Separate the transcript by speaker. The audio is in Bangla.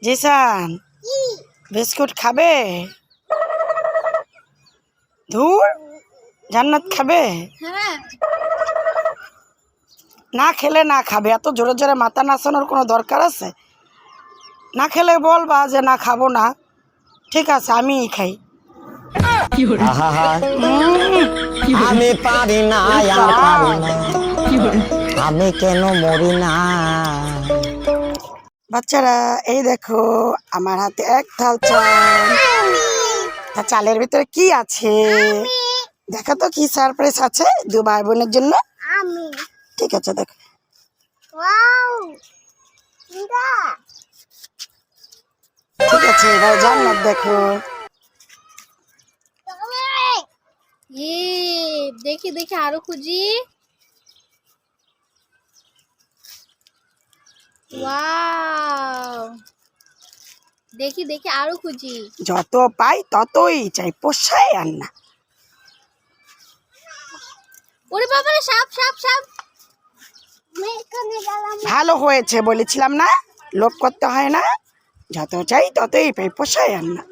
Speaker 1: জিসান বিস্কুট খাবে? ধুর, জান্নাত খাবে? না খেলে না খাবে, এত জোরে জোরে মাথা নাচানোর কোনো দরকার আছে? না খেলে বলবা যে না খাবো না, ঠিক আছে আমিই খাই।
Speaker 2: আমি পারি না, আর পারি না, আমি কেন মরি না।
Speaker 1: বাচ্চারা এই দেখো আমার হাতে এক থাল চাল। তা চালের ভিতরে কি আছে দেখো তো, কি সারপ্রাইজ আছে দু ভাই বোনের জন্য। ঠিক আছে দেখো। ঠিক আছে এবার জান্নাত দেখো।
Speaker 3: দেখি দেখি আরো খুঁজি। ওয়াও, দেখি দেখি আরো খুঁজি।
Speaker 1: যত পাই ততই চাই, পোষায় আর না।
Speaker 3: ওরে বাবারে, সাপ সাপ সাপ।
Speaker 1: ভালো হয়েছে বলেছিলাম না, লোভ করতে হয় না, যত চাই ততই পাই, পোষায় আর না।